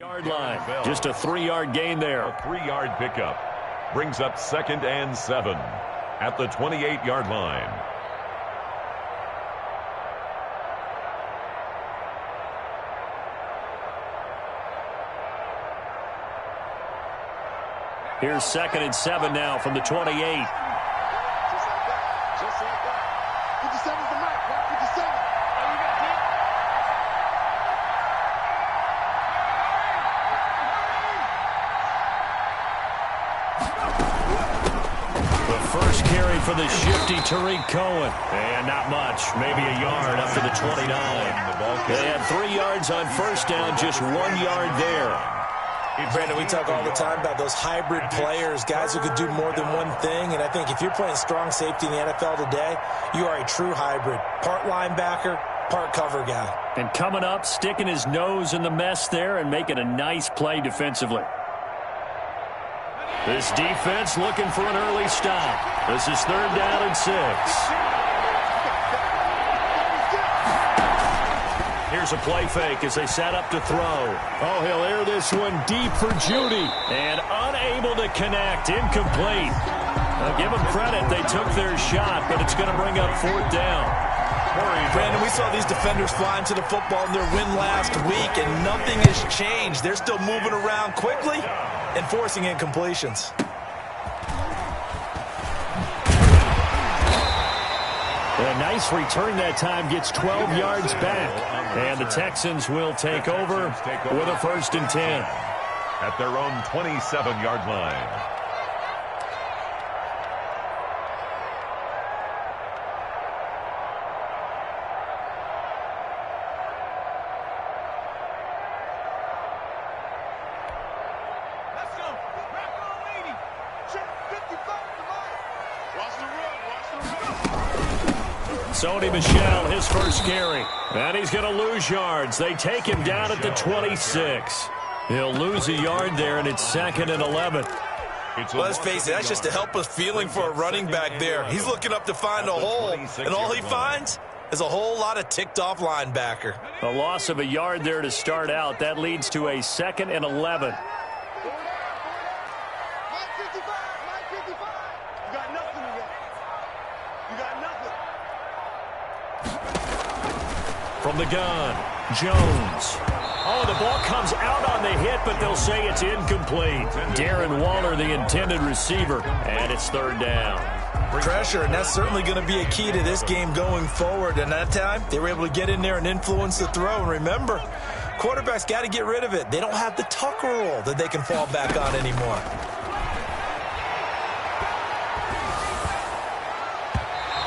Yard line. Just a 3-yard gain there. A 3-yard pickup brings up 2nd and 7 at the 28-yard line. Here's 2nd and 7 now from the 28. For the shifty Tariq Cohen. And not much. Maybe a yard up to the 29. They had 3 yards on first down, just 1 yard there. Brandon, we talk all the time about those hybrid players, guys who could do more than one thing. And I think if you're playing strong safety in the NFL today, you are a true hybrid. Part linebacker, part cover guy. And coming up, sticking his nose in the mess there and making a nice play defensively. This defense looking for an early stop. This is 3rd down and 6. Here's a play fake as they set up to throw. Oh, he'll air this one deep for Judy. And unable to connect. Incomplete. Now, give them credit. They took their shot, but it's going to bring up 4th down. Brandon, we saw these defenders flying to the football in their win last week, and nothing has changed. They're still moving around quickly and forcing incompletions. A nice return that time, gets 12 yards back. And the Texans will take over with a 1st and 10. At their own 27-yard line. Sony Michel, his first carry. And he's going to lose yards. They take him down at the 26. He'll lose a yard there, and it's 2nd and 11. Well, let's face it, that's just a helpless feeling for a running back there. He's looking up to find a hole, and all he finds is a whole lot of ticked-off linebacker. A loss of a yard there to start out. That leads to a 2nd and 11. From the gun, Jones. Oh, the ball comes out on the hit, but they'll say it's incomplete. Darren Waller, the intended receiver, and it's 3rd down. Pressure, and that's certainly going to be a key to this game going forward. And that time, they were able to get in there and influence the throw. And remember, quarterbacks got to get rid of it. They don't have the Tucker rule that they can fall back on anymore.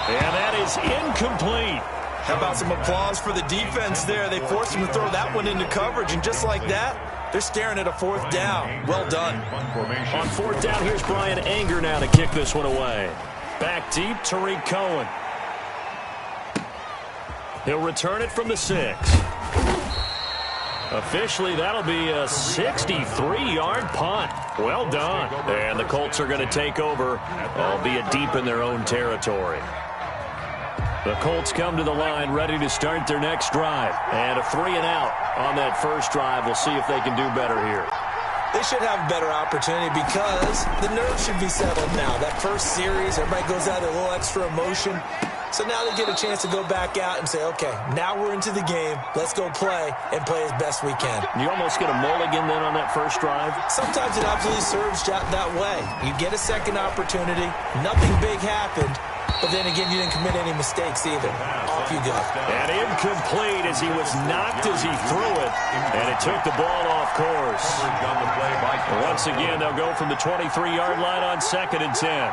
And that is incomplete. How about some applause for the defense there? They forced him to throw that one into coverage, and just like that, they're staring at a 4th down. Well done. On 4th down, here's Brian Anger now to kick this one away. Back deep, Tariq Cohen. He'll return it from the 6. Officially, that'll be a 63-yard punt. Well done. And the Colts are going to take over, albeit deep in their own territory. The Colts come to the line ready to start their next drive. And a 3 and out on that first drive. We'll see if they can do better here. They should have a better opportunity because the nerves should be settled now. That first series, everybody goes out with a little extra emotion. So now they get a chance to go back out and say, okay, now we're into the game. Let's go play and play as best we can. You almost get a mulligan then on that first drive? Sometimes it absolutely serves that way. You get a second opportunity. Nothing big happened. But then again, you didn't commit any mistakes either. Off you go. And incomplete as he was knocked as he threw it. And it took the ball off course. Once again, they'll go from the 23-yard line on 2nd and 10.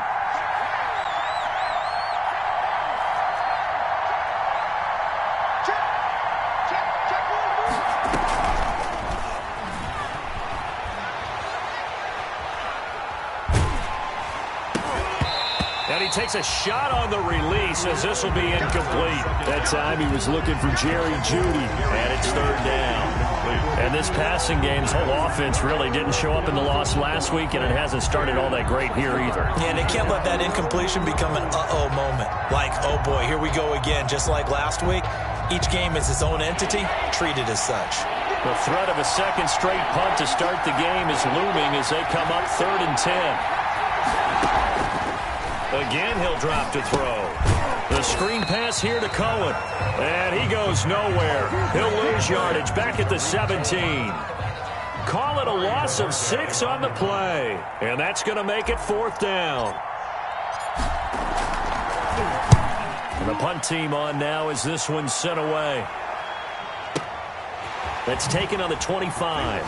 Takes a shot on the release as this will be incomplete. That time he was looking for Jerry Jeudy, and it's 3rd down. And this passing game's whole offense really didn't show up in the loss last week, and it hasn't started all that great here either. Yeah, and they can't let that incompletion become an uh-oh moment. Like, oh boy, here we go again. Just like last week, each game is its own entity, treated as such. The threat of a second straight punt to start the game is looming as they come up 3rd and 10. Again, he'll drop to throw. The screen pass here to Cohen. And he goes nowhere. He'll lose yardage back at the 17. Call it a loss of 6 on the play. And that's going to make it 4th down. And the punt team on now as this one's sent away. That's taken on the 25.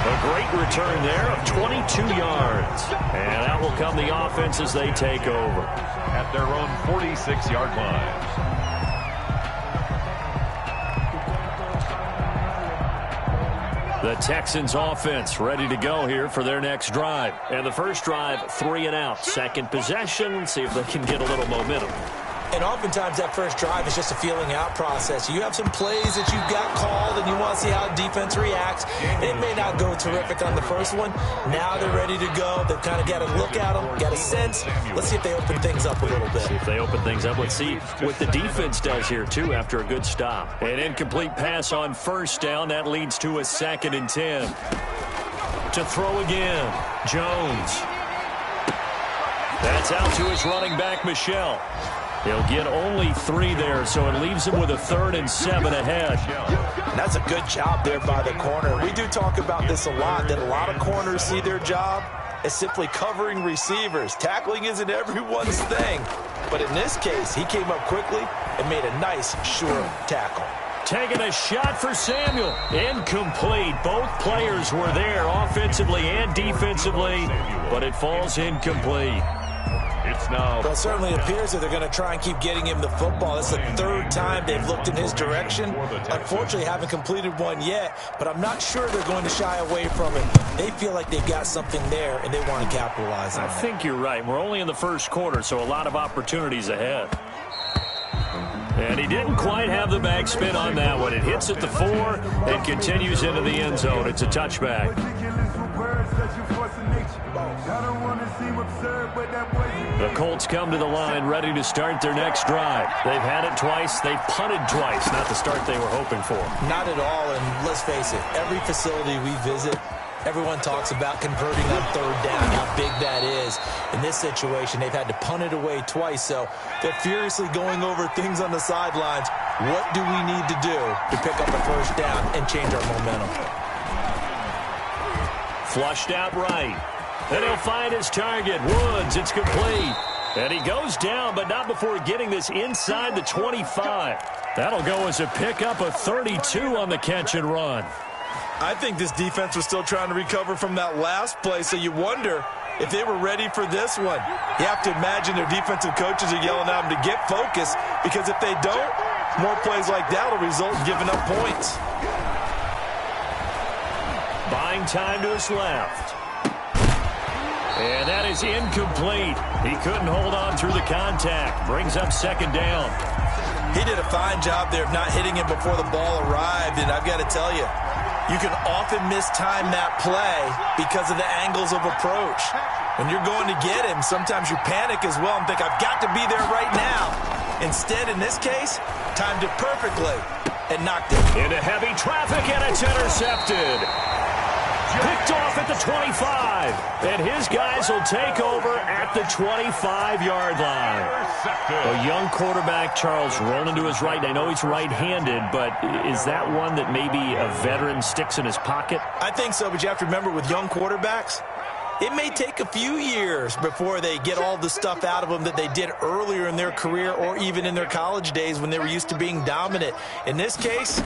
A great return there of 22 yards. And that will come the offense as they take over. At their own 46-yard line. The Texans offense ready to go here for their next drive. And the first drive, 3 and out. Second possession, see if they can get a little momentum. And oftentimes that first drive is just a feeling out process. You have some plays that you've got called and you want to see how defense reacts. It may not go terrific on the first one. Now they're ready to go. They've kind of got to look at them, got a sense. Let's see if they open things up a little bit. See if they open things up. Let's see what the defense does here, too, after a good stop. An incomplete pass on first down. That leads to a 2nd and 10. To throw again, Jones. That's out to his running back, Michel. He'll get only 3 there, so it leaves him with a 3rd and 7 ahead. That's a good job there by the corner. We do talk about this a lot, that a lot of corners see their job as simply covering receivers. Tackling isn't everyone's thing. But in this case, he came up quickly and made a nice, sure tackle. Taking a shot for Samuel. Incomplete. Both players were there offensively and defensively, but it falls incomplete. It's now. Well, it certainly appears that they're going to try and keep getting him the football. It's the 3rd time they've looked in his direction. Unfortunately, haven't completed one yet, but I'm not sure they're going to shy away from it. They feel like they've got something there, and they want to capitalize on it. I think you're right. We're only in the first quarter, so a lot of opportunities ahead. And he didn't quite have the back spin on that one. It hits at the 4 and continues into the end zone. It's a touchback. The Colts come to the line ready to start their next drive. They've had it twice. They've punted twice. Not the start they were hoping for. Not at all, and let's face it, every facility we visit, everyone talks about converting on 3rd down, how big that is. In this situation, they've had to punt it away twice, so they're furiously going over things on the sidelines. What do we need to do to pick up a 1st down and change our momentum? Flushed out right. And he'll find his target. Woods, it's complete. And he goes down, but not before getting this inside the 25. That'll go as a pickup of 32 on the catch and run. I think this defense was still trying to recover from that last play, so you wonder if they were ready for this one. You have to imagine their defensive coaches are yelling at them to get focused, because if they don't, more plays like that will result in giving up points. Buying time to his left. And that is incomplete. He couldn't hold on through the contact. Brings up 2nd down. He did a fine job there of not hitting him before the ball arrived, and I've got to tell you, you can often mistime that play because of the angles of approach. When you're going to get him, sometimes you panic as well and think, I've got to be there right now. Instead, in this case, timed it perfectly and knocked it. Into heavy traffic, and it's intercepted. Picked off at the 25. And his guys will take over at the 25-yard line. A young quarterback, Charles, rolling to his right. I know he's right-handed, but is that one that maybe a veteran sticks in his pocket? I think so, but you have to remember with young quarterbacks, it may take a few years before they get all the stuff out of them that they did earlier in their career or even in their college days when they were used to being dominant. In this case,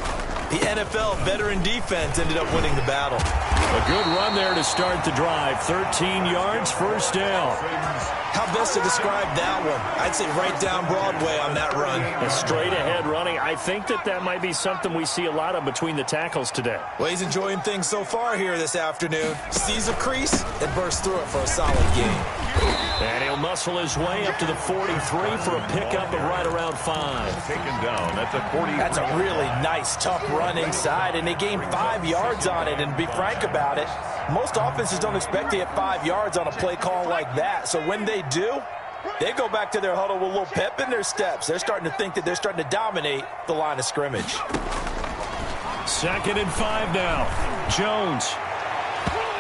the NFL veteran defense ended up winning the battle. A good run there to start the drive. 13 yards, 1st down. How best to describe that one? I'd say right down Broadway on that run. A straight-ahead running. I think that might be something we see a lot of between the tackles today. Well, he's enjoying things so far here this afternoon. Sees a crease and bursts through it for a solid game. And he'll muscle his way up to the 43 for a pickup of right around 5. Taken down at the 40. That's a really nice, tough run inside, and they gained 5 yards on it. And to be frank about it, most offenses don't expect to get 5 yards on a play call like that. So when they do, They go back to their huddle with a little pep in their steps. They're starting to think that they're starting to dominate the line of scrimmage. 2nd and 5 now. Jones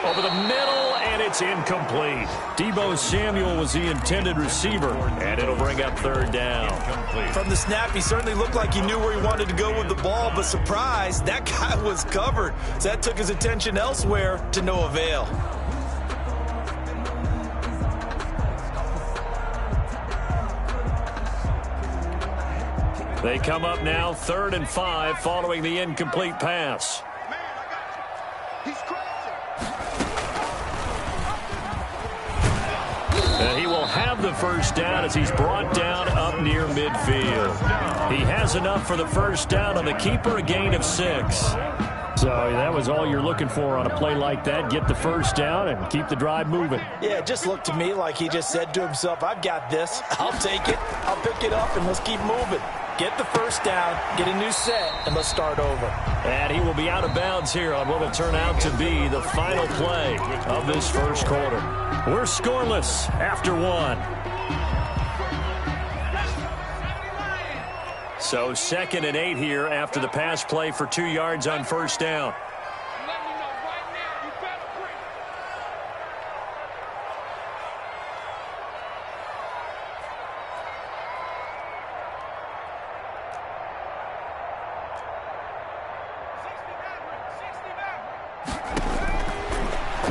over the middle, and it's incomplete. Deebo Samuel was the intended receiver, and it'll bring up 3rd down. From the snap, he certainly looked like he knew where he wanted to go with the ball, but surprise, that guy was covered. So that took his attention elsewhere to no avail. They come up now 3rd and 5 following the incomplete pass. And he will have the 1st down as he's brought down up near midfield. He has enough for the 1st down on the keeper, a gain of 6. So that was all you're looking for on a play like that. Get the 1st down and keep the drive moving. Yeah, it just looked to me like he just said to himself, I've got this. I'll take it. I'll pick it up, and let's keep moving. Get the 1st down, get a new set, and let's start over. And he will be out of bounds here on what will turn out to be the final play of this 1st quarter. We're scoreless after 1. So 2nd and 8 here after the pass play for 2 yards on 1st down.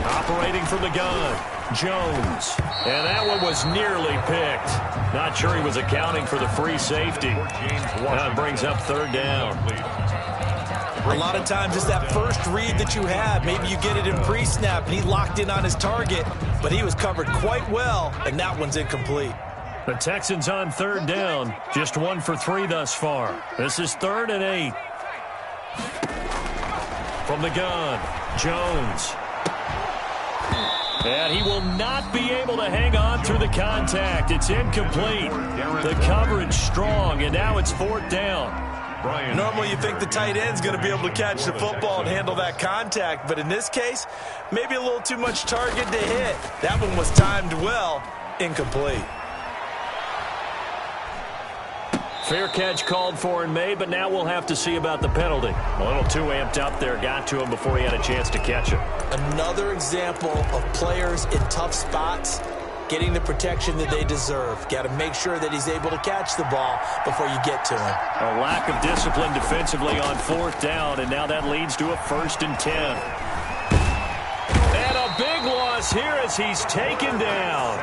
Operating from the gun, Jones. And that one was nearly picked. Not sure he was accounting for the free safety. That brings up 3rd down. A lot of times it's that first read that you have. Maybe you get it in pre-snap, and he locked in on his target, but he was covered quite well, and that one's incomplete. The Texans on 3rd down. Just 1 for 3 thus far. This is 3rd and 8. From the gun, Jones. And he will not be able to hang on through the contact. It's incomplete. The coverage strong, and now it's 4th down. Normally you think the tight end's going to be able to catch the football and handle that contact, but in this case, maybe a little too much target to hit. That one was timed well, incomplete. Fair catch called for and made, but now we'll have to see about the penalty. A little too amped up there, got to him before he had a chance to catch it. Another example of players in tough spots getting the protection that they deserve. Got to make sure that he's able to catch the ball before you get to him. A lack of discipline defensively on 4th down, and now that leads to a 1st and 10. And a big loss here as he's taken down.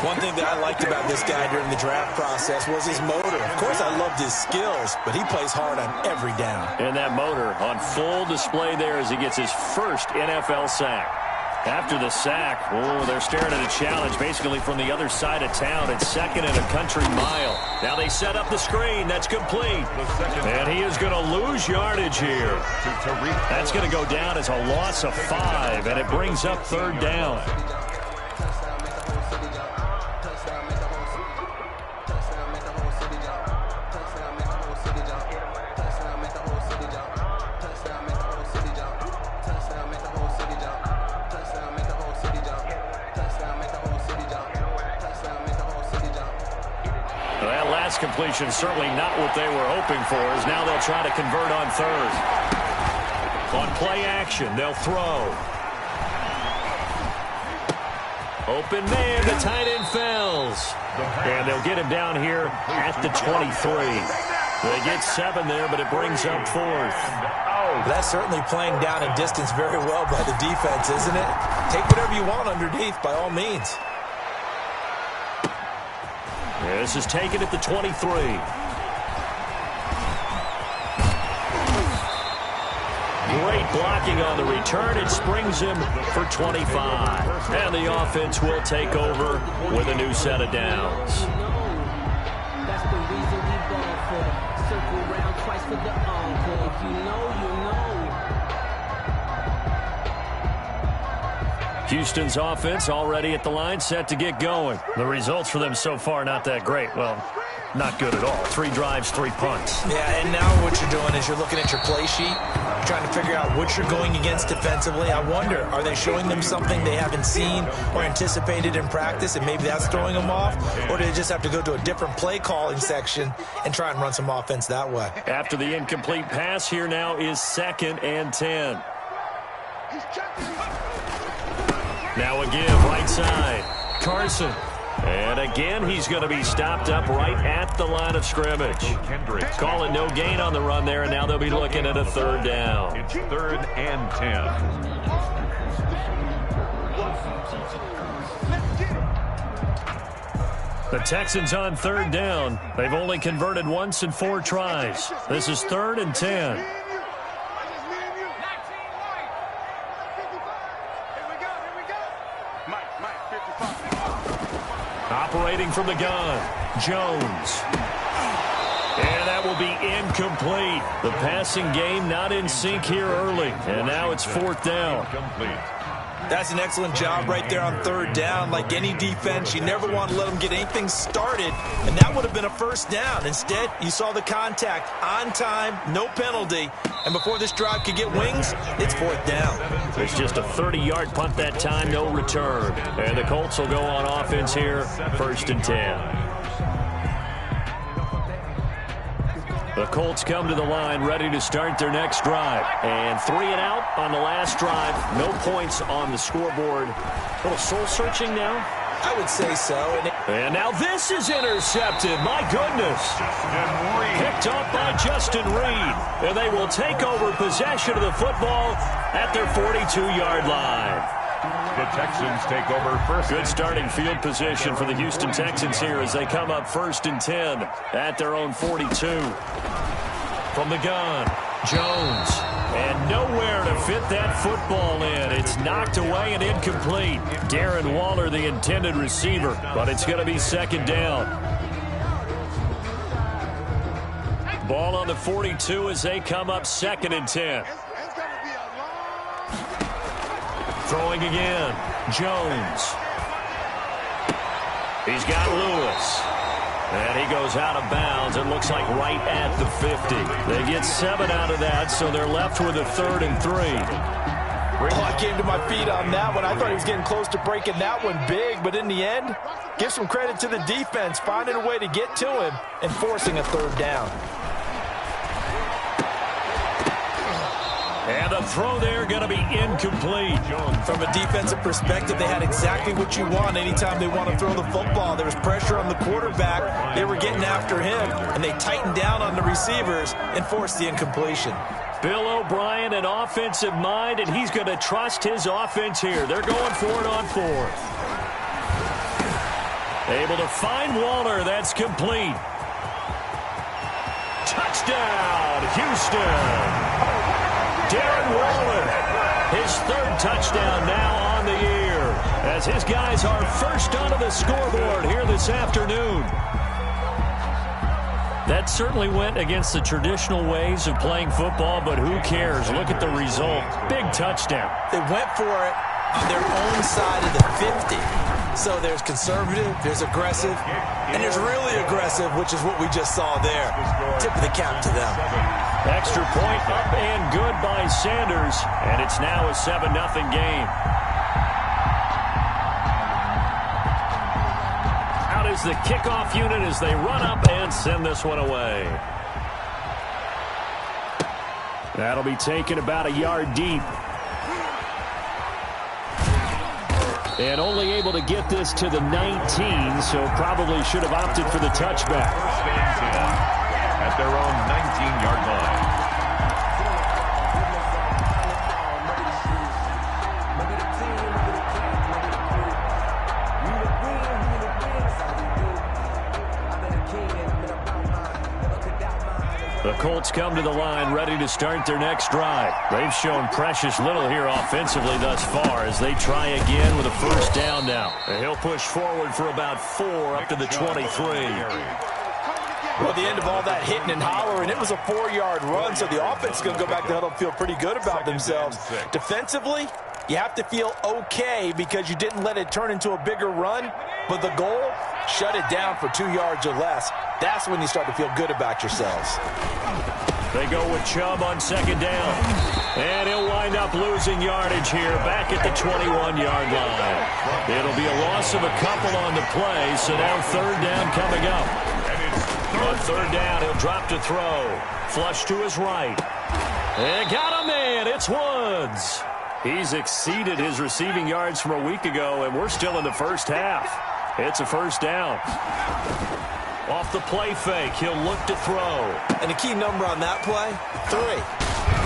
One thing that I liked about this guy during the draft process was his motor. Of course, I loved his skills, but he plays hard on every down. And that motor on full display there as he gets his 1st NFL sack. After the sack, they're staring at a challenge basically from the other side of town. It's 2nd and a country mile. Now they set up the screen. That's complete. And he is going to lose yardage here. That's going to go down as a loss of 5, and it brings up 3rd down. Completion certainly not what they were hoping for, as now they'll try to convert on 3rd. On play action, they'll throw. Open man, the tight end fells. And they'll get him down here at the 23. They get 7 there, but it brings up 4th. That's certainly playing down in distance very well by the defense, isn't it? Take whatever you want underneath, by all means. This is taken at the 23. Great blocking on the return. It springs him for 25. And the offense will take over with a new set of downs. That's the reason we ball for. Circle round twice for the encore. If you know, you know. Houston's offense already at the line, set to get going. The results for them so far not that great. Well, not good at all. 3 drives, 3 punts. Yeah, and now what you're doing is you're looking at your play sheet, trying to figure out what you're going against defensively. I wonder, are they showing them something they haven't seen or anticipated in practice, and maybe that's throwing them off? Or do they just have to go to a different play calling section and try and run some offense that way? After the incomplete pass, here now is 2nd and 10. Now a give right side. Carson. And again, he's going to be stopped up right at the line of scrimmage. Calling no gain on the run there, and now they'll be looking at a 3rd down. It's 3rd and 10. The Texans on 3rd down. They've only converted once in 4 tries. This is 3rd and 10. Operating from the gun, Jones. And that will be incomplete. The passing game not in sync here early. And now it's 4th down. Complete. That's an excellent job right there on 3rd down. Like any defense, you never want to let them get anything started, and that would have been a 1st down. Instead, you saw the contact on time, no penalty, and before this drive could get wings, it's 4th down. It's just a 30-yard punt that time, no return. And the Colts will go on offense here, 1st and 10. The Colts come to the line ready to start their next drive. And 3 and out on the last drive. No points on the scoreboard. A little soul-searching now? I would say so. And now this is intercepted. My goodness. Picked up by Justin Reed. And they will take over possession of the football at their 42-yard line. The Texans take over 1st. Good starting field position for the Houston Texans here as they come up 1st and 10 at their own 42. From the gun, Jones. And nowhere to fit that football in. It's knocked away and incomplete. Darren Waller, the intended receiver, but it's going to be 2nd down. Ball on the 42 as they come up 2nd and 10. Throwing again, Jones. He's got Lewis. And he goes out of bounds. It looks like right at the 50. They get 7 out of that, so they're left with a 3rd and 3. Oh, I came to my feet on that one. I thought he was getting close to breaking that one big, but in the end, give some credit to the defense, finding a way to get to him and forcing a 3rd down. And the throw there going to be incomplete. From a defensive perspective, they had exactly what you want anytime they want to throw the football. There was pressure on the quarterback. They were getting after him, and they tightened down on the receivers and forced the incompletion. Bill O'Brien, an offensive mind, and he's going to trust his offense here. They're going for it on 4th. Able to find Waller. That's complete. Touchdown, Houston. Darren Waller, his 3rd touchdown now on the year, as his guys are first onto the scoreboard here this afternoon. That certainly went against the traditional ways of playing football, but who cares? Look at the result. Big touchdown. They went for it on their own side of the 50. So there's conservative, there's aggressive, and there's really aggressive, which is what we just saw there. Tip of the cap to them. Extra point up and good by Sanders, and it's now a 7-0 game. Out is the kickoff unit as they run up and send this one away. That'll be taken about a yard deep. And only able to get this to the 19, so probably should have opted for the touchback. At their own 19-yard line. The Colts come to the line ready to start their next drive. They've shown precious little here offensively thus far as they try again with a 1st down now. And he'll push forward for about 4 up to the 23. Well, at the end of all that hitting and hollering, it was a 4-yard run, so the offense is going to go back to huddle and feel pretty good about themselves. Defensively, you have to feel okay because you didn't let it turn into a bigger run, but the goal, shut it down for 2 yards or less. That's when you start to feel good about yourselves. They go with Chubb on second down. And he'll wind up losing yardage here back at the 21-yard line. It'll be a loss of a couple on the play, so now third down coming up. On third down, he'll drop to throw. Flush to his right. And got a man. It's Woods. He's exceeded his receiving yards from a week ago, and we're still in the first half. It's a first down. Off the play fake, he'll look to throw. And the key number on that play, 3.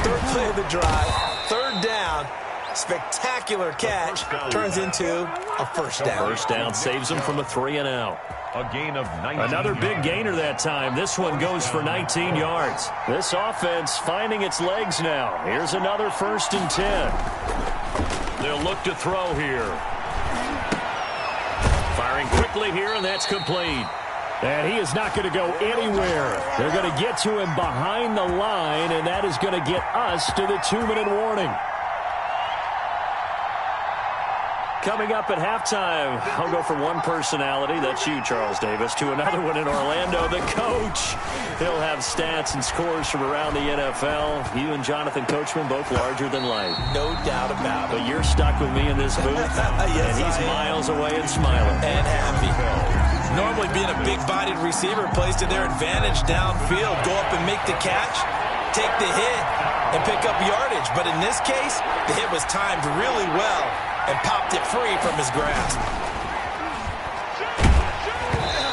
Third play of the drive, third down, spectacular catch, turns into a first down. First down saves him from a 3-and-out. A gain of 19. Another big gainer that time. This one goes for 19 yards. This offense finding its legs now. Here's another 1st and 10. They'll look to throw here. Firing quickly here, and that's complete. And he is not going to go anywhere. They're going to get to him behind the line, and that is going to get us to the 2-minute warning. Coming up at halftime, I'll go from one personality, that's you, Charles Davis, to another one in Orlando, the coach. He'll have stats and scores from around the NFL. You and Jonathan Coachman, both larger than life. No doubt about it. But you're stuck with me in this booth, yes, and he's miles away and smiling. And happy. Normally being a big-bodied receiver plays to their advantage downfield. Go up and make the catch, take the hit, and pick up yardage. But in this case, the hit was timed really well and popped it free from his grasp.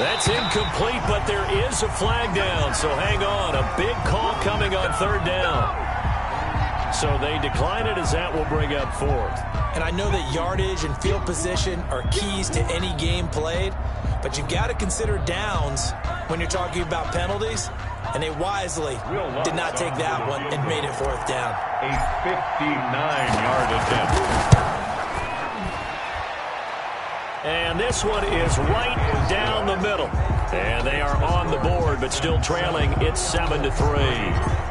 That's incomplete, but there is a flag down, so hang on. A big call coming on third down. So they decline it as that will bring up fourth. And I know that yardage and field position are keys to any game played, but you've got to consider downs when you're talking about penalties, and they wisely did not take that one and made it fourth down. A 59-yard attempt. And this one is right down the middle. And they are on the board, but still trailing. It's 7-3.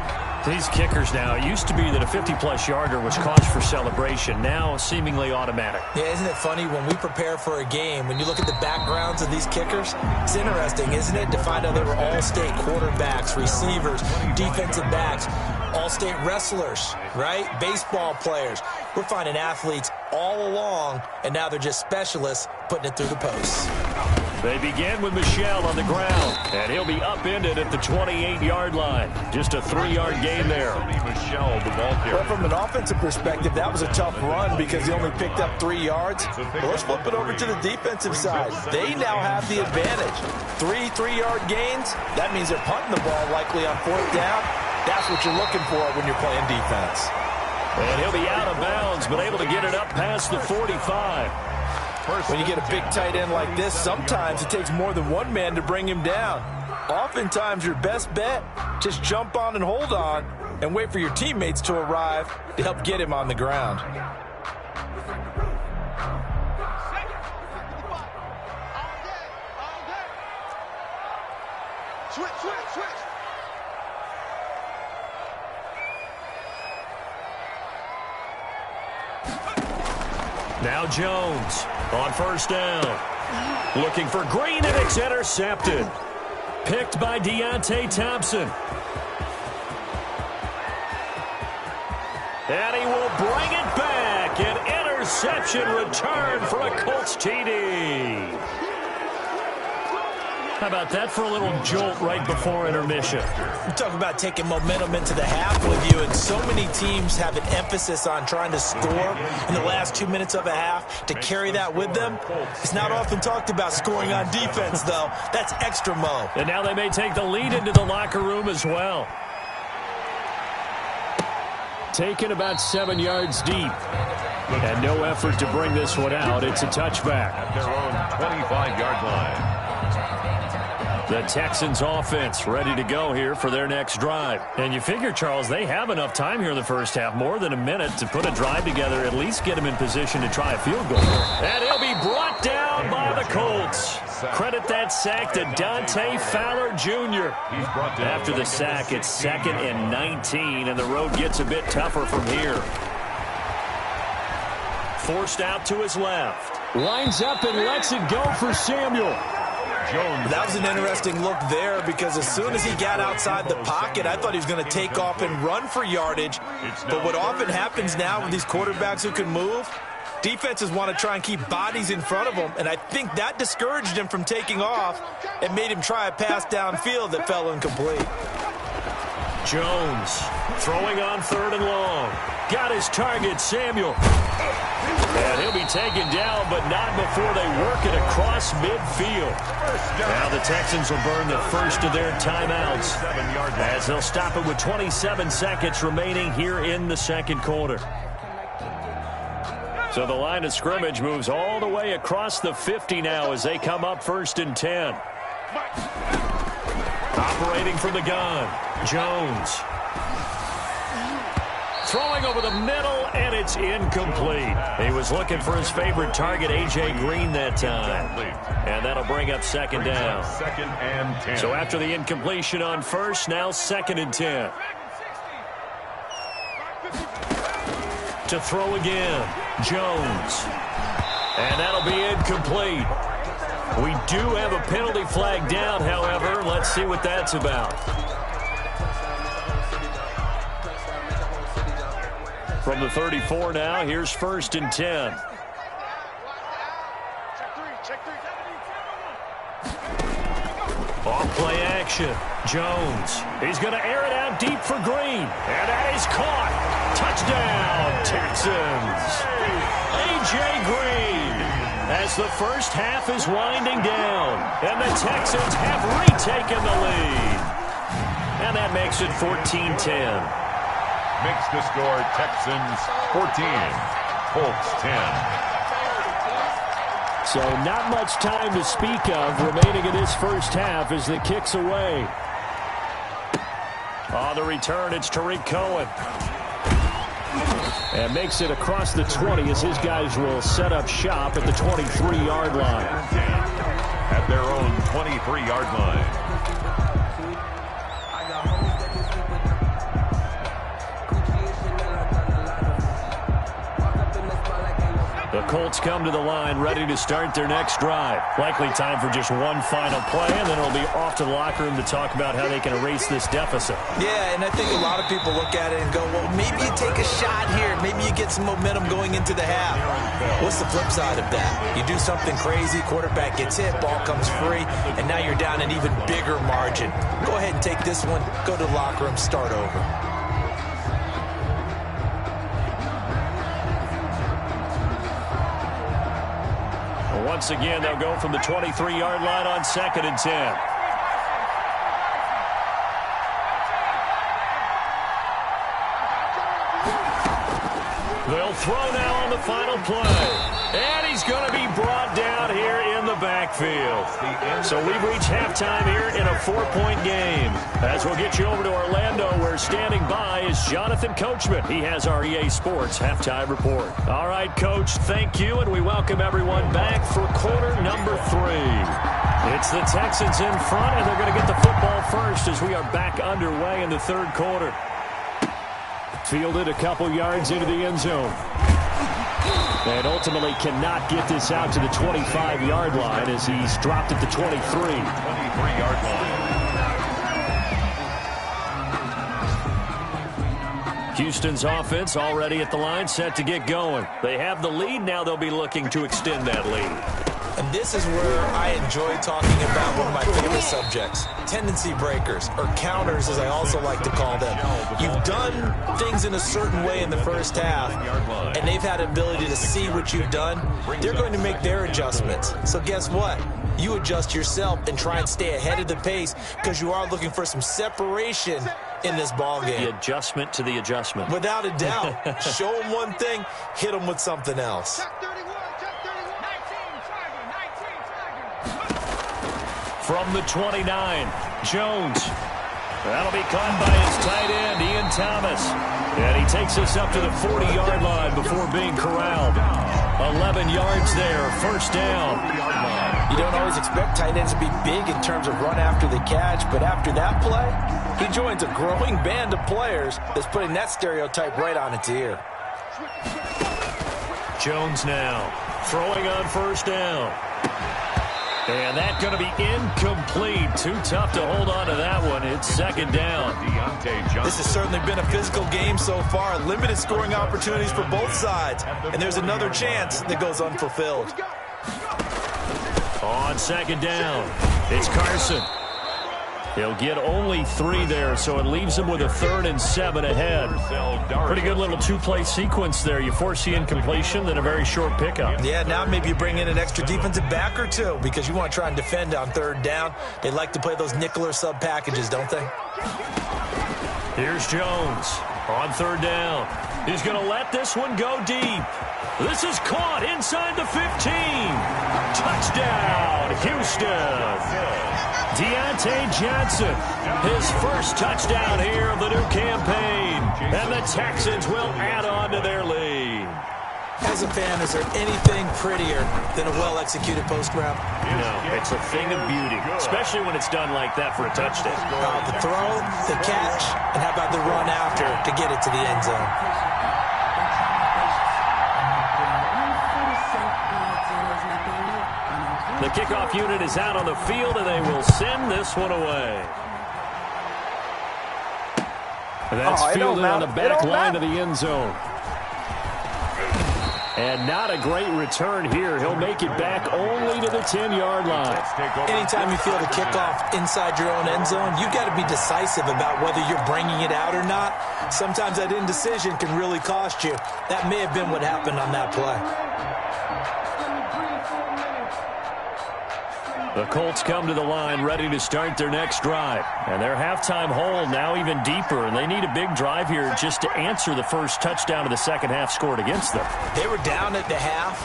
These kickers now, it used to be that a 50-plus yarder was cause for celebration. Now seemingly automatic. Yeah, isn't it funny when we prepare for a game, when you look at the backgrounds of these kickers, it's interesting, isn't it, to find out they were all-state quarterbacks, receivers, defensive backs, all-state wrestlers, right? Baseball players. We're finding athletes all along, and now they're just specialists putting it through the posts. They begin with Michel on the ground, and he'll be upended at the 28-yard line. Just a 3-yard gain there. Michel, the ball carrier. Well, from an offensive perspective, that was a tough run because he only picked up 3 yards. But let's flip it over to the defensive side. They now have the advantage. 3-3-yard gains, that means they're punting the ball likely on fourth down. That's what you're looking for when you're playing defense. And he'll be out of bounds, but able to get it up past the 45. When you get a big tight end like this, sometimes it takes more than one man to bring him down. Oftentimes, your best bet, just jump on and hold on and wait for your teammates to arrive to help get him on the ground. Switch. Now Jones on first down. Looking for Green, and it's intercepted. Picked by Deontay Thompson. And he will bring it back. An interception return for a Colts TD. How about that for a little jolt right before intermission? You talk about taking momentum into the half with you, and so many teams have an emphasis on trying to score in the last 2 minutes of a half to carry that with them. It's not often talked about scoring on defense, though. That's extra mo. And now they may take the lead into the locker room as well. Taken about 7 yards deep. And no effort to bring this one out. It's a touchback. At their own 25-yard line. The Texans offense ready to go here for their next drive. And you figure, Charles, they have enough time here in the first half, more than a minute, to put a drive together, at least get them in position to try a field goal. And he'll be brought down by the Colts. Credit that sack to Dante Fowler Jr. After the sack, it's 2nd and 19, and the road gets a bit tougher from here. Forced out to his left. Lines up and lets it go for Samuel. Jones. That was an interesting look there because as soon as he got outside the pocket, I thought he was going to take off and run for yardage. But what often happens now with these quarterbacks who can move, defenses want to try and keep bodies in front of them, and I think that discouraged him from taking off and made him try a pass downfield that fell incomplete. Jones throwing on 3rd and long. Got his target, Samuel. And he'll be taken down, but not before they work it across midfield. Now the Texans will burn the first of their timeouts as they'll stop it with 27 seconds remaining here in the second quarter. So the line of scrimmage moves all the way across the 50 now as they come up 1st and 10. Operating from the gun, Jones. Throwing over the middle, and it's incomplete. He was looking for his favorite target, A.J. Green, that time. And that'll bring up 2nd down. 2nd and 10. So after the incompletion on 1st, now 2nd and 10. To throw again, Jones. And that'll be incomplete. We do have a penalty flag down, however. Let's see what that's about. From the 34 now, here's 1st and 10. Off play action. Jones. He's going to air it out deep for Green. And that is caught. Touchdown, Texans. A.J. Green. As the first half is winding down. And the Texans have retaken the lead. And that makes it 14-10. Makes the score Texans 14, Colts 10. So not much time to speak of remaining in this first half as the kick's away. On the return, it's Tariq Cohen. And makes it across the 20 as his guys will set up shop at the 23-yard line. At their own 23-yard line. The Colts come to the line ready to start their next drive. Likely time for just one final play, and then it'll be off to the locker room to talk about how they can erase this deficit. Yeah, and I think a lot of people look at it and go, well, maybe you take a shot here. Maybe you get some momentum going into the half. What's the flip side of that? You do something crazy, quarterback gets hit, ball comes free, and now you're down an even bigger margin. Go ahead and take this one, go to the locker room, start over. Once again, they'll go from the 23-yard line on 2nd and 10. They'll throw now on the final play. And he's going to be brought down here in the backfield. So we've reached halftime here in a 4-point game. As we'll get you over to Orlando, where standing by is Jonathan Coachman. He has our EA Sports halftime report. All right, Coach, thank you, and we welcome everyone back for quarter number 3. It's the Texans in front, and they're going to get the football first as we are back underway in the third quarter. Fielded a couple yards into the end zone. And ultimately cannot get this out to the 25-yard line as he's dropped at the 23. 23-yard line. Houston's offense already at the line, set to get going. They have the lead. Now they'll be looking to extend that lead. And this is where I enjoy talking about one of my favorite subjects, tendency breakers, or counters as I also like to call them. You've done things in a certain way in the first half, and they've had ability to see what you've done. They're going to make their adjustments. So guess what? You adjust yourself and try and stay ahead of the pace because you are looking for some separation in this ball game. The adjustment to the adjustment. Without a doubt. Show them one thing, hit them with something else. From the 29, Jones. That'll be caught by his tight end, Ian Thomas. And he takes us up to the 40-yard line before being corralled. 11 yards there, first down. You don't always expect tight ends to be big in terms of run after the catch, but after that play, he joins a growing band of players that's putting that stereotype right on its ear. Jones now, throwing on first down. And that's going to be incomplete. Too tough to hold on to that one. It's second down. This has certainly been a physical game so far. Limited scoring opportunities for both sides. And there's another chance that goes unfulfilled. On second down, it's Carson. He'll get only 3 there, so it leaves him with a 3rd and 7 ahead. Pretty good little two-play sequence there. You force the incompletion, then a very short pickup. Yeah, now maybe you bring in an extra defensive back or two because you want to try and defend on 3rd down. They like to play those nickel or sub packages, don't they? Here's Jones on 3rd down. He's going to let this one go deep. This is caught inside the 15. Touchdown, Houston. Deontay Johnson, his first touchdown here of the new campaign. And the Texans will add on to their lead. As a fan, is there anything prettier than a well-executed post route? No, it's a thing of beauty, especially when it's done like that for a touchdown. The throw, the catch, and how about the run after to get it to the end zone? The kickoff unit is out on the field, and they will send this one away. That's fielded on the back line of the end zone. And not a great return here. He'll make it back only to the 10-yard line. Anytime you field a kickoff inside your own end zone, you've got to be decisive about whether you're bringing it out or not. Sometimes that indecision can really cost you. That may have been what happened on that play. The Colts come to the line ready to start their next drive. And their halftime hole now even deeper. And they need a big drive here just to answer the first touchdown of the second half scored against them. They were down at the half.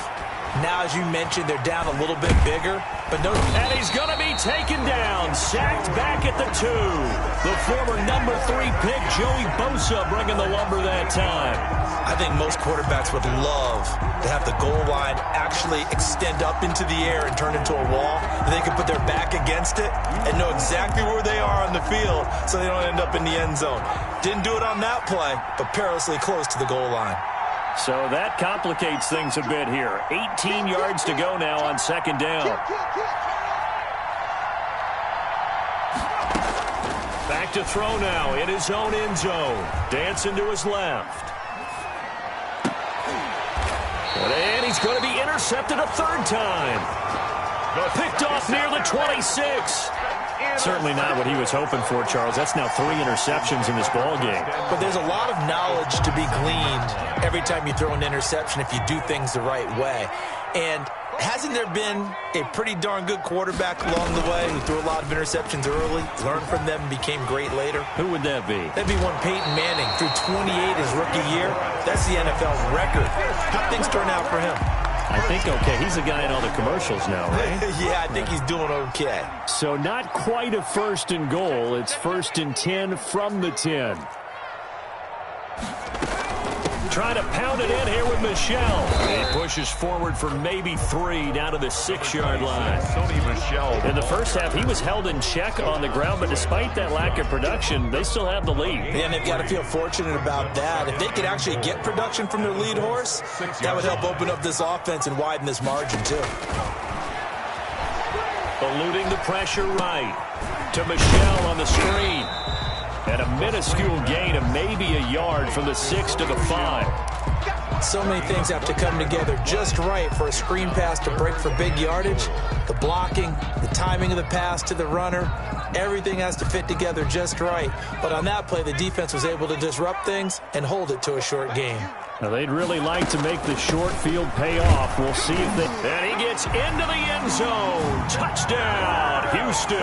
Now, as you mentioned, they're down a little bit bigger. But no. And he's going to be taken down. Sacked back at the 2. The former number 3 pick, Joey Bosa, bringing the lumber that time. I think most quarterbacks would love to have the goal line actually extend up into the air and turn into a wall. They can put their back against it and know exactly where they are on the field so they don't end up in the end zone. Didn't do it on that play, but perilously close to the goal line. So that complicates things a bit here. 18 yards to go now on second down. Back to throw now in his own end zone. Dancing to his left. And he's going to be intercepted a 3rd time. Picked off near the 26. Certainly not what he was hoping for, Charles. That's now 3 interceptions in this ball game. But there's a lot of knowledge to be gleaned every time you throw an interception if you do things the right way. And hasn't there been a pretty darn good quarterback along the way who threw a lot of interceptions early, learned from them, and became great later? Who would that be? That'd be one Peyton Manning. Threw 28 his rookie year. That's the NFL record. How'd things turn out for him? I think okay. He's the guy in all the commercials now, right? Yeah, I think he's doing okay. So not quite a 1st and goal. It's 1st and 10 from the 10. Trying to pound it in here with Michel. He pushes forward for maybe 3 down to the 6-yard line. In the first half, he was held in check on the ground, but despite that lack of production, they still have the lead. And they've got to feel fortunate about that. If they could actually get production from their lead horse, that would help open up this offense and widen this margin, too. Eluding the pressure right to Michel on the screen. And a minuscule gain of maybe a yard from the 6 to the 5. So many things have to come together just right for a screen pass to break for big yardage. The blocking, the timing of the pass to the runner, everything has to fit together just right. But on that play, the defense was able to disrupt things and hold it to a short game. Now, they'd really like to make the short field pay off. We'll see if they... And he gets into the end zone. Touchdown, Houston.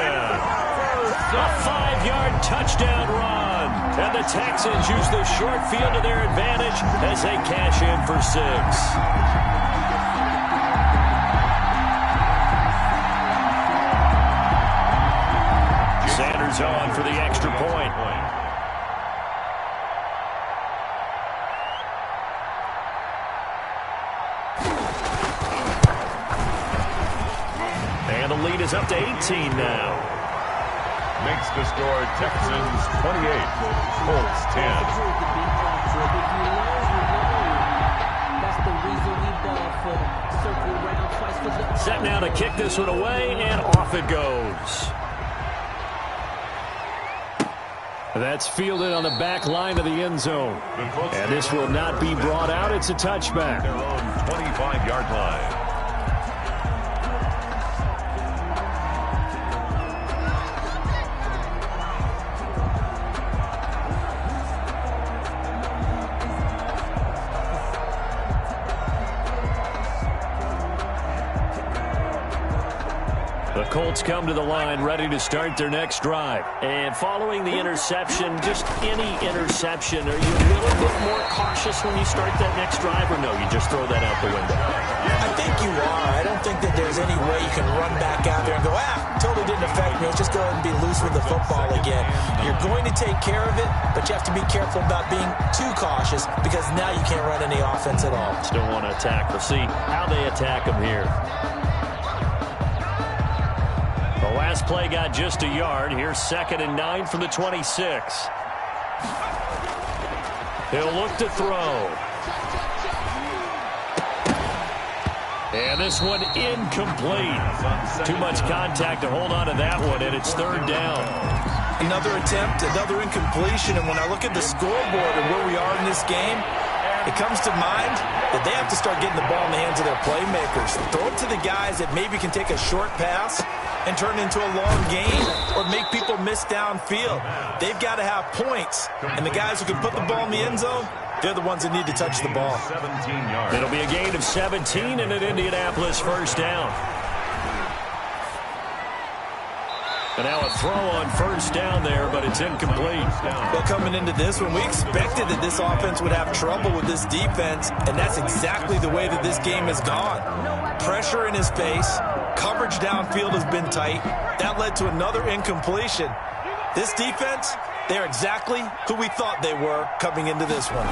A 5-yard touchdown run. And the Texans use the short field to their advantage as they cash in for 6. Sanders on for the extra point. And the lead is up to 18 now. Makes the score Texans 28, Colts 10. Set now to kick this this one away, and off it goes. That's fielded on the back line of the end zone. And this will not be brought out. It's a touchback. Their own 25-yard line. The Colts come to the line ready to start their next drive. And following the interception, just any interception, are you a little bit more cautious when you start that next drive, or no, you just throw that out the window? I think you are. I don't think that there's any way you can run back out there and go, totally didn't affect me. Let's just go ahead and be loose with the football again. You're going to take care of it, but you have to be careful about being too cautious because now you can't run any offense at all. Still want to attack. We'll see how they attack them here. The last play got just a yard. Here's 2nd and 9 from the 26. He'll look to throw. And this one incomplete. Too much contact to hold on to that one, and it's 3rd down. Another attempt, another incompletion, and when I look at the scoreboard and where we are in this game, it comes to mind that they have to start getting the ball in the hands of their playmakers. Throw it to the guys that maybe can take a short pass and turn it into a long gain or make people miss downfield. They've got to have points, and the guys who can put the ball in the end zone, they're the ones that need to touch the ball. 17 yards. It'll be a gain of 17 and an Indianapolis 1st down. And now a throw on 1st down there, but it's incomplete. Well, coming into this one, we expected that this offense would have trouble with this defense, and that's exactly the way that this game has gone. Pressure in his face. Coverage downfield has been tight. That led to another incompletion. This defense, they're exactly who we thought they were coming into this one.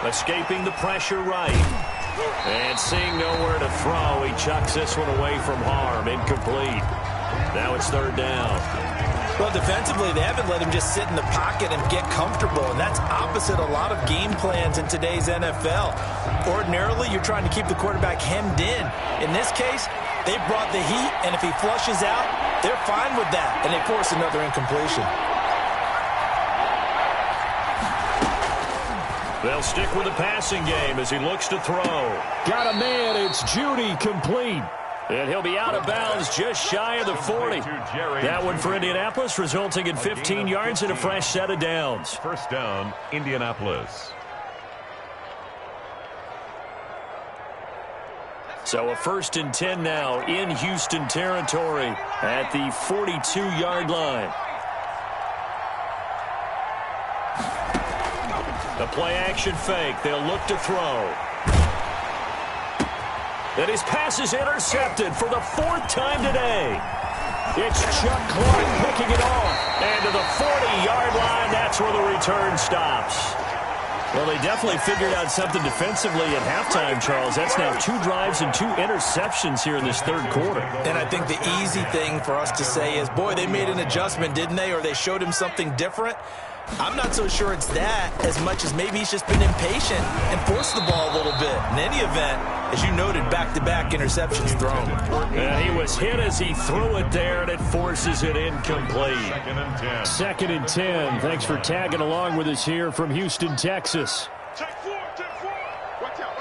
Escaping the pressure right. And seeing nowhere to throw, he chucks this one away from harm. Incomplete. Now it's 3rd down. Well, defensively, they haven't let him just sit in the pocket and get comfortable, and that's opposite a lot of game plans in today's NFL. Ordinarily, you're trying to keep the quarterback hemmed in. In this case, they brought the heat, and if he flushes out, they're fine with that, and they force another incompletion. They'll stick with the passing game as he looks to throw. Got a man, it's Judy, complete. And he'll be out of bounds just shy of the 40. That one for Indianapolis, resulting in 15 yards and a fresh set of downs. 1st down, Indianapolis. So a 1st and 10 now in Houston territory at the 42-yard line. The play-action fake. They'll look to throw. And his pass is intercepted for the 4th time today. It's Chuck Clark picking it off. And to the 40-yard line, that's where the return stops. Well, they definitely figured out something defensively at halftime, Charles. That's now 2 drives and 2 interceptions here in this 3rd quarter. And I think the easy thing for us to say is, boy, they made an adjustment, didn't they? Or they showed him something different. I'm not so sure it's that as much as maybe he's just been impatient and forced the ball a little bit. In any event, as you noted, back-to-back interceptions thrown. And he was hit as he threw it there, and it forces it incomplete. 2nd and 10. Thanks for tagging along with us here from Houston, Texas. Check 4. Watch out.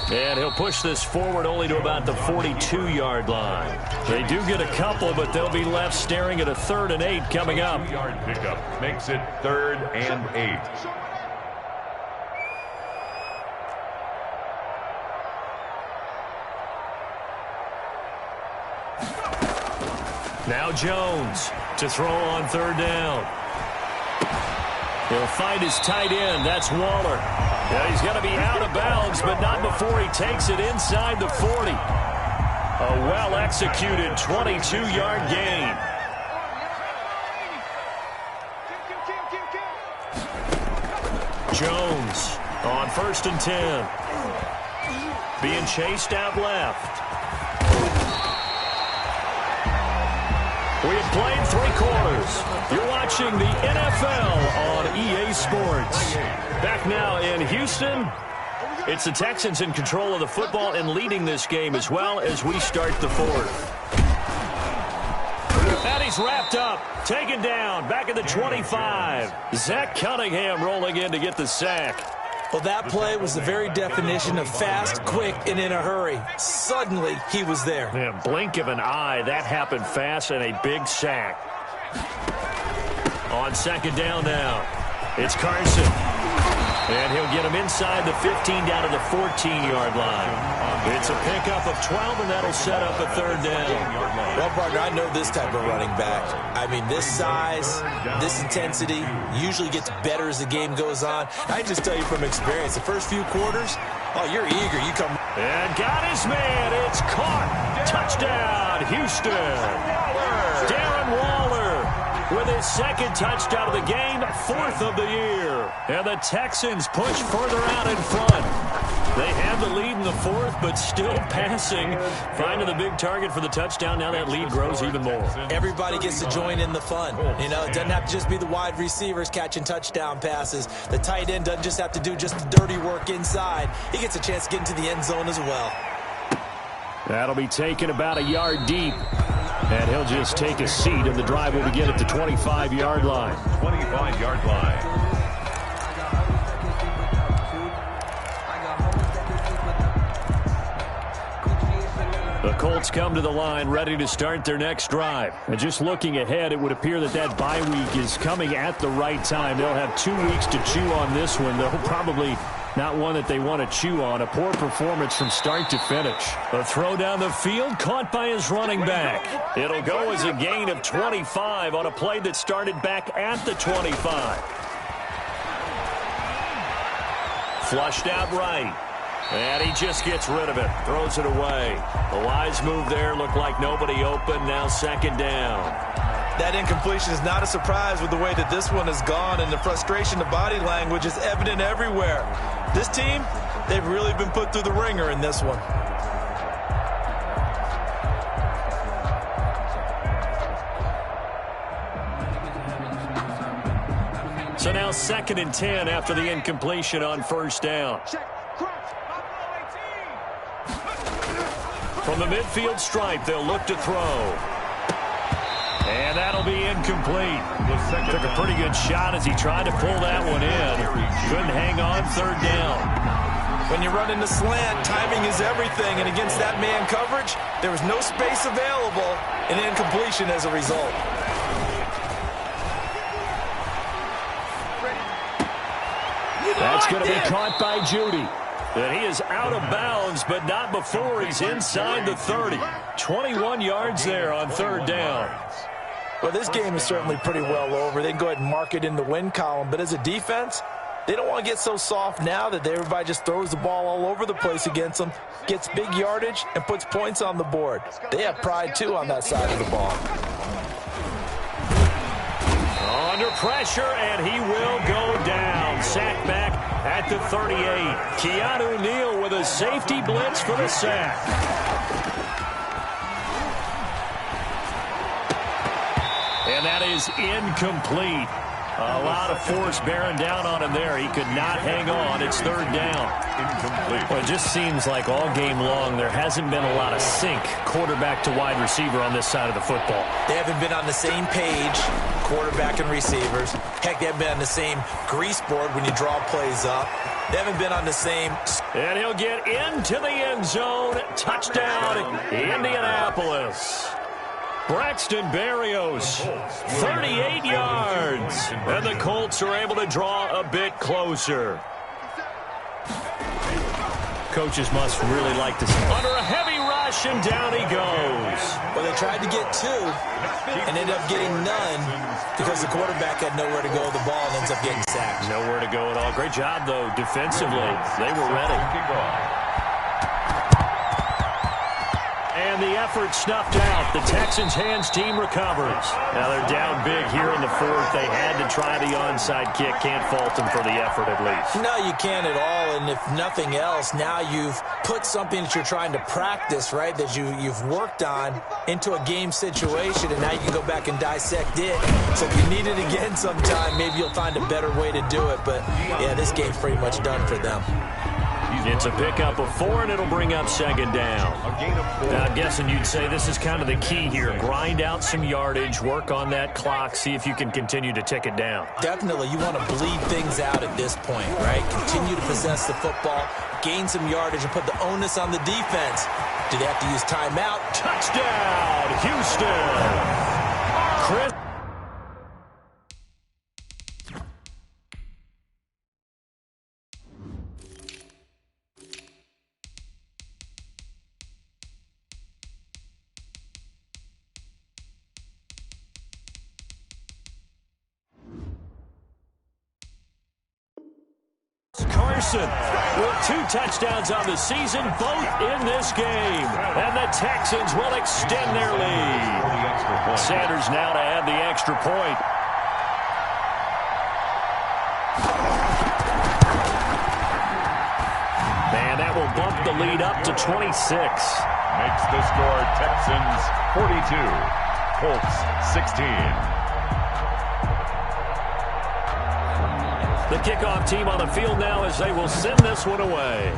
And he'll push this forward only to about the 42-yard line. They do get a couple, but they'll be left staring at a 3rd and 8 coming up. 2-yard pickup makes it 3rd and 8. Now Jones to throw on 3rd down. He'll find his tight end. That's Waller. Now he's going to be out of bounds, but not before he takes it inside the 40. A well-executed 22-yard gain. Jones on 1st and 10. Being chased out left. We have played 3 quarters. You're watching the NFL on EA Sports. Back now in Houston, it's the Texans in control of the football and leading this game as well as we start the 4th. And he's wrapped up, taken down, back at the 25. Zach Cunningham rolling in to get the sack. Well, that play was the very definition of fast, quick, and in a hurry. Suddenly, he was there. Yeah, blink of an eye, that happened fast, and a big sack. On 2nd down now, it's Carson. And he'll get him inside the 15 down to the 14-yard line. It's a pickup of 12, and that'll set up a 3rd down. Well, partner, I know this type of running back. I mean, this size, this intensity usually gets better as the game goes on. I just tell you from experience, the first few quarters, oh, you're eager. You come. And got his man. It's caught. Touchdown, Houston. Darren Waller with his 2nd touchdown of the game, 4th of the year. And the Texans push further out in front. They have the lead in the 4th, but still passing. Finding the big target for the touchdown. Now that lead grows even more. Everybody gets to join in the fun. You know, it doesn't have to just be the wide receivers catching touchdown passes. The tight end doesn't just have to do just the dirty work inside. He gets a chance to get into the end zone as well. That'll be taken about a yard deep. And he'll just take a seat, and the drive will begin at the 25-yard line. 25-yard line. The Colts come to the line ready to start their next drive. And just looking ahead, it would appear that bye week is coming at the right time. They'll have 2 weeks to chew on this one, though probably not one that they want to chew on. A poor performance from start to finish. A throw down the field, caught by his running back. It'll go as a gain of 25 on a play that started back at the 25. Flushed out right. And he just gets rid of it. Throws it away. The wise move there. Looked like nobody open. Now 2nd down. That incompletion is not a surprise with the way that this one has gone, and the frustration, the body language is evident everywhere. This team, they've really been put through the ringer in this one. So now 2nd and 10 after the incompletion on 1st down. From the midfield stripe, they'll look to throw. And that'll be incomplete. Took a pretty good shot as he tried to pull that one in. Couldn't hang on. 3rd down. When you run into slant, timing is everything. And against that man coverage, there was no space available, and incompletion as a result. That's going to be caught by Judy. And he is out of bounds, but not before he's inside the 30. 21 yards there on 3rd down. Well, this game is certainly pretty well over. They can go ahead and mark it in the win column. But as a defense, they don't want to get so soft now that everybody just throws the ball all over the place against them, gets big yardage, and puts points on the board. They have pride, too, on that side of the ball. Under pressure, and he will go down. Sack back at the 38. Keanu Neal with a safety blitz for the sack. And that is incomplete. A lot of force bearing down on him there. He could not hang on. It's 3rd down. Incomplete. Well, it just seems like all game long there hasn't been a lot of sync quarterback to wide receiver on this side of the football. They haven't been on the same page, quarterback and receivers. Heck, they haven't been on the same grease board when you draw plays up. They haven't been on the same. And he'll get into the end zone. Touchdown, Indianapolis. Braxton Berrios, 38 yards. And the Colts are able to draw a bit closer. Coaches must really like this. Under a heavy rush, and down he goes. Well, they tried to get 2 and ended up getting none because the quarterback had nowhere to go with the ball and ends up getting sacked. Nowhere to go at all. Great job, though, defensively. They were ready. And the effort snuffed out. The Texans' hands team recovers. Now they're down big here in the fourth. They had to try the onside kick. Can't fault them for the effort at least. No, you can't at all. And if nothing else, now you've put something that you're trying to practice, right, that you've worked on into a game situation, and now you can go back and dissect it. So if you need it again sometime, maybe you'll find a better way to do it. But, yeah, this game's pretty much done for them. It's a pickup of 4, and it'll bring up second down. Now, I'm guessing you'd say this is kind of the key here. Grind out some yardage, work on that clock, see if you can continue to tick it down. Definitely, you want to bleed things out at this point, right? Continue to possess the football, gain some yardage, and put the onus on the defense. Do they have to use timeout? Touchdown, Houston! Chris. Carson with 2 touchdowns on the season, both in this game. And the Texans will extend their lead. Sanders now to add the extra point. And that will bump the lead up to 26. Makes the score Texans 42, Colts 16. The kickoff team on the field now as they will send this one away.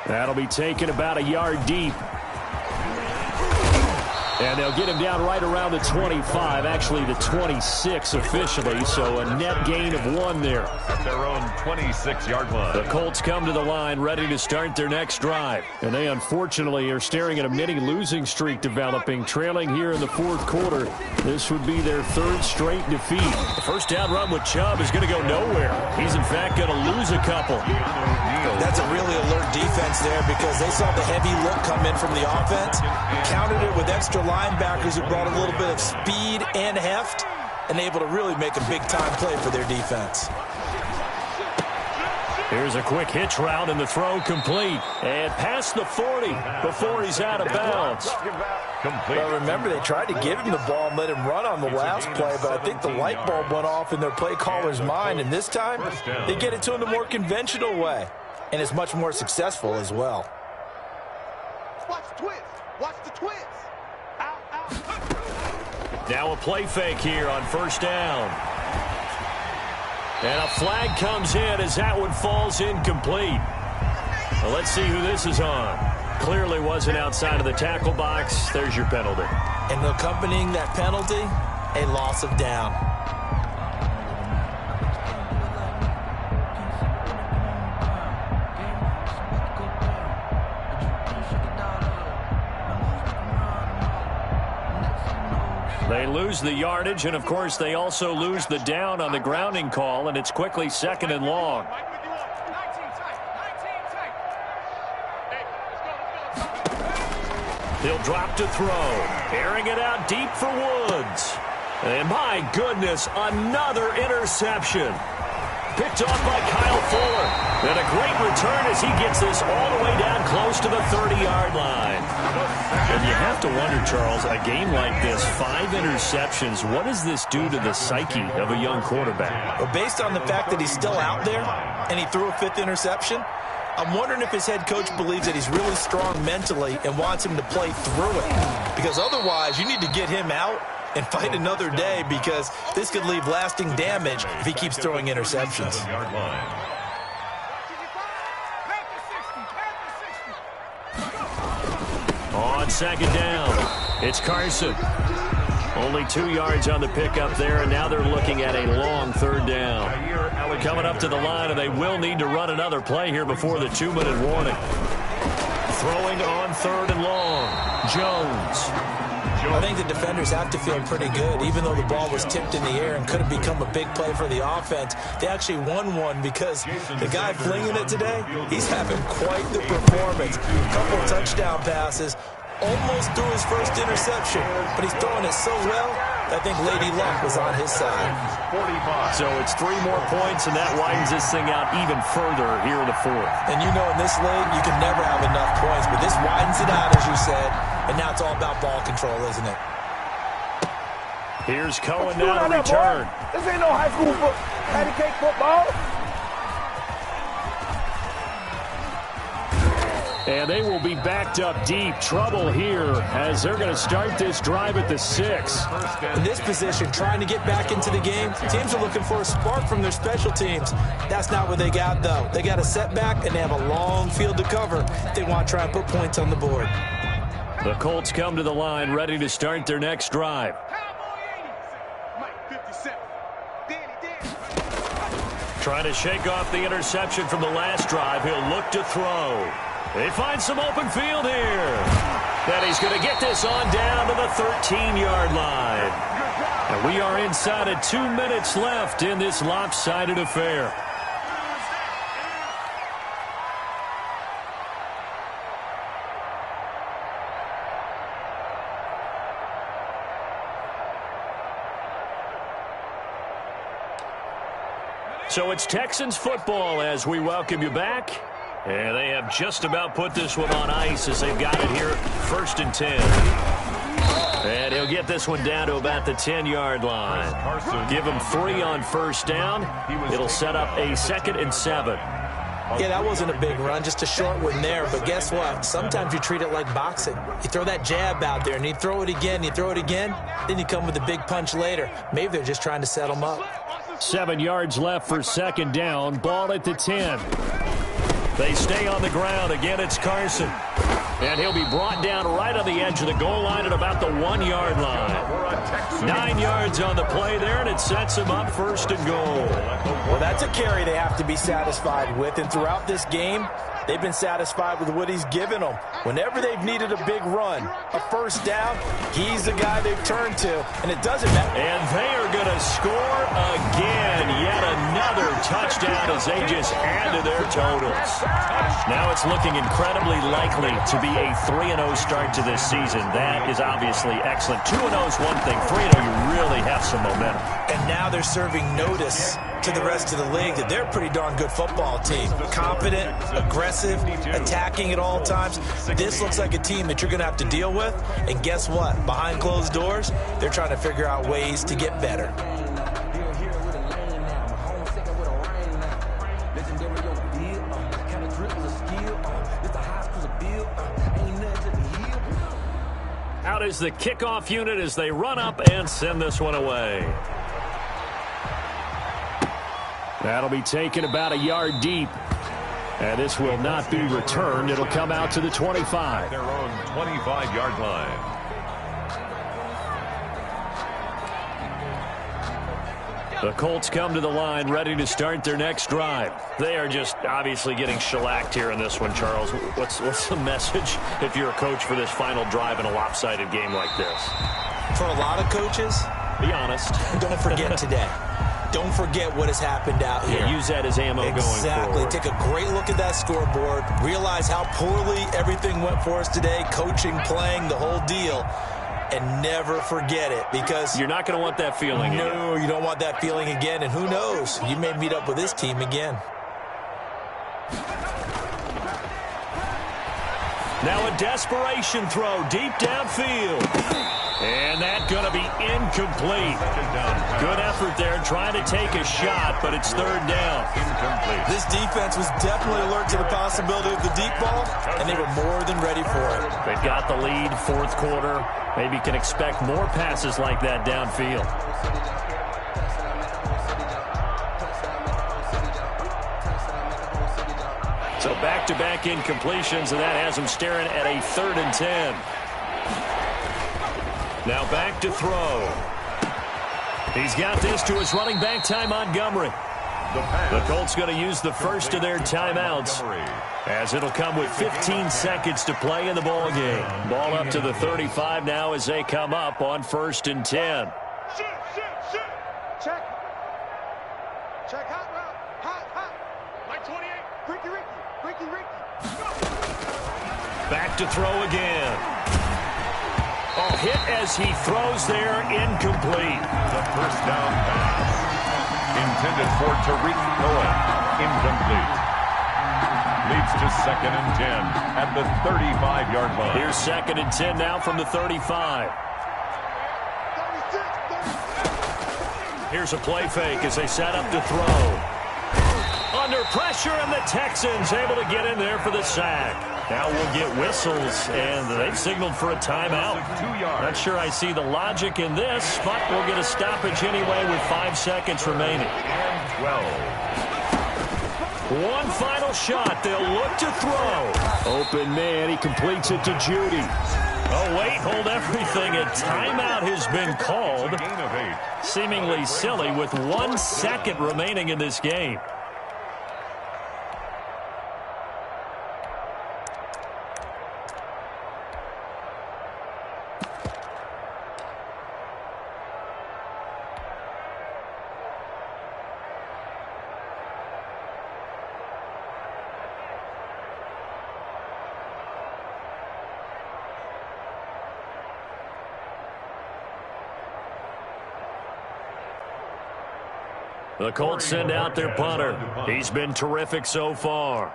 That'll be taken about a yard deep. And they'll get him down right around the 25, actually the 26 officially, so a net gain of 1 there. At their own 26-yard line. The Colts come to the line ready to start their next drive. And they unfortunately are staring at a mini losing streak developing, trailing here in the fourth quarter. This would be their 3rd straight defeat. The first down run with Chubb is going to go nowhere. He's in fact going to lose a couple. That's a really alert defense there because they saw the heavy look come in from the offense, countered it with extra linebackers who brought a little bit of speed and heft, and able to really make a big-time play for their defense. Here's a quick hitch route, and the throw complete. And past the 40 before he's out of bounds. Well, remember, they tried to give him the ball and let him run on the last play, but I think the light bulb went off in their play caller's mind, and this time they get it to him the more conventional way, and it's much more successful as well. Watch the twist. Watch the twist. Out, out. Now a play fake here on first down. And a flag comes in as that one falls incomplete. Well, let's see who this is on. Clearly wasn't outside of the tackle box. There's your penalty. And accompanying that penalty, a loss of down. They lose the yardage, and, of course, they also lose the down on the grounding call, and it's quickly 2nd and long. He'll drop to throw, airing it out deep for Woods. And, my goodness, another interception. Picked off by Kyle Fuller. And a great return as he gets this all the way down close to the 30-yard line. And you have to wonder, Charles, a game like this, 5 interceptions, what does this do to the psyche of a young quarterback? Well, based on the fact that he's still out there and he threw a 5th interception, I'm wondering if his head coach believes that he's really strong mentally and wants him to play through it. Because otherwise, you need to get him out and fight another day, because this could leave lasting damage if he keeps throwing interceptions. On second down, it's Carson. Only 2 yards on the pickup there, and now they're looking at a long 3rd down. Coming up to the line, and they will need to run another play here before the 2-minute warning. Throwing on 3rd and long, Jones. I think the defenders have to feel pretty good. Even though the ball was tipped in the air and could have become a big play for the offense, they actually won one because the guy flinging it today, he's having quite the performance. A couple touchdown passes, almost threw his first interception, but he's throwing it so well I think Lady Luck was on his side. 45. So it's 3 more points, and that widens this thing out even further here in the fourth. And you know in this league, you can never have enough points, but this widens it out, as you said, and now it's all about ball control, isn't it? Here's Cohen now to return. This ain't no high school patty cake football. And they will be backed up deep. Trouble here as they're going to start this drive at the 6. In this position, trying to get back into the game, teams are looking for a spark from their special teams. That's not what they got, though. They got a setback, and they have a long field to cover if they want to try and put points on the board. The Colts come to the line, ready to start their next drive. Trying to shake off the interception from the last drive. He'll look to throw. They find some open field here. Then he's going to get this on down to the 13-yard line. And we are inside of 2 minutes left in this lopsided affair. So it's Texans football as we welcome you back. And they have just about put this one on ice as they've got it here, 1st and 10. And he'll get this one down to about the 10-yard line. Give him 3 on 1st down. It'll set up a 2nd and 7. Yeah, that wasn't a big run, just a short one there. But guess what? Sometimes you treat it like boxing. You throw that jab out there, and you throw it again, then you come with a big punch later. Maybe they're just trying to set them up. 7 yards left for 2nd down. Ball at the 10. They stay on the ground. Again, it's Carson. And he'll be brought down right on the edge of the goal line at about the 1-yard line. 9 yards on the play there, and it sets him up 1st and goal. Well, that's a carry they have to be satisfied with. And throughout this game, they've been satisfied with what he's given them. Whenever they've needed a big run, a 1st down, he's the guy they've turned to. And it doesn't matter. And they are going to score again. Yet another touchdown as they just add to their totals. Now it's looking incredibly likely to be a 3-0 start to this season. That is obviously excellent. 2-0 is one thing. 3-0, you really have some momentum. And now they're serving notice to the rest of the league that they're a pretty darn good football team. Confident, aggressive, attacking at all times. This looks like a team that you're going to have to deal with. And guess what? Behind closed doors, they're trying to figure out ways to get better. Out is the kickoff unit as they run up and send this one away. That'll be taken about a yard deep. And this will not be returned. It'll come out to the 25. Their own 25-yard line. The Colts come to the line ready to start their next drive. They are just obviously getting shellacked here in this one, Charles. What's the message if you're a coach for this final drive in a lopsided game like this? For a lot of coaches, be honest. Don't forget today. Don't forget what has happened out here. Yeah, use that as ammo going forward. Exactly. Take a great look at that scoreboard. Realize how poorly everything went for us today. Coaching, playing, the whole deal. And never forget it, because you're not going to want that feeling again. No, you don't want that feeling again. And who knows? You may meet up with this team again. Now a desperation throw deep downfield. And that's going to be incomplete. Good effort there trying to take a shot, but it's 3rd down. Incomplete. This defense was definitely alert to the possibility of the deep ball, and they were more than ready for it. They've got the lead, 4th quarter. Maybe can expect more passes like that downfield. So back-to-back incompletions, and that has him staring at a 3rd and 10. Now back to throw. He's got this to his running back, Ty Montgomery. The Colts going to use the first of their timeouts, as it'll come with 15 seconds to play in the ball game. Ball up to the 35 now as they come up on 1st and 10. Shoot. Check. Check hot route. Hot. Like 28. Ricky. Back to throw again. Oh, hit as he throws there, incomplete. The first down pass intended for Tariq Cohen, incomplete. Leads to 2nd and 10 at the 35-yard line. Here's 2nd and 10 now from the 35. Here's a play fake as they set up to throw. Under pressure, and the Texans able to get in there for the sack. Now we'll get whistles, and they've signaled for a timeout. Not sure I see the logic in this, but we'll get a stoppage anyway with 5 seconds remaining. And 12. One final shot. They'll look to throw. Open man. He completes it to Judy. Oh, wait. Hold everything. A timeout has been called. Gain of 8. Seemingly silly with 1 second remaining in this game. The Colts send out their punter. He's been terrific so far.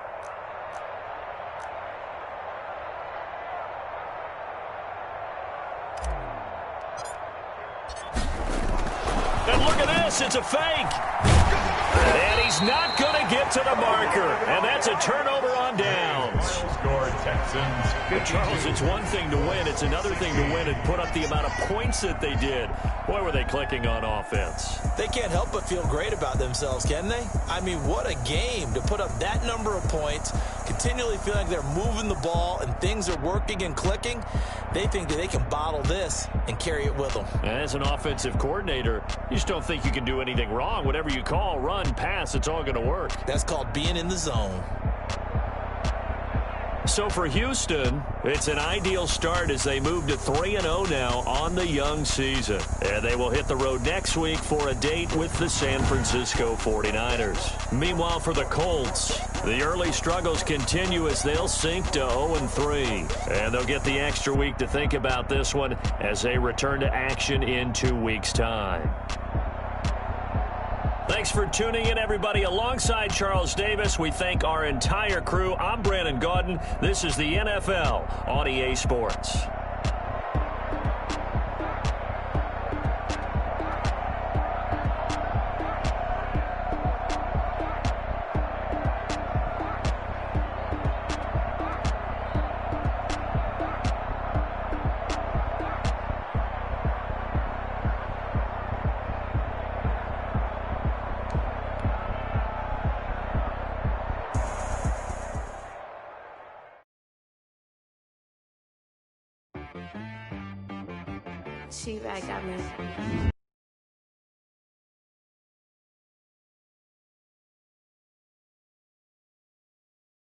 And look at this. It's a fake. And he's not going to get to the marker. And that's a turnover on downs. Score Texans. But Charles, it's one thing to win. It's another thing to win and put up the amount of points that they did. Boy, were they clicking on offense. They can't help but feel great about themselves, can they? I mean, what a game to put up that number of points, continually feel like they're moving the ball and things are working and clicking. They think that they can bottle this and carry it with them. And as an offensive coordinator, you just don't think you can do anything wrong. Whatever you call, run, pass, it's all going to work. That's called being in the zone. So for Houston, it's an ideal start as they move to 3-0 now on the young season. And they will hit the road next week for a date with the San Francisco 49ers. Meanwhile, for the Colts, the early struggles continue as they'll sink to 0-3. And they'll get the extra week to think about this one as they return to action in 2 weeks' time. Thanks for tuning in, everybody. Alongside Charles Davis, we thank our entire crew. I'm Brandon Gaudin. This is the NFL on EA Sports. She back got me.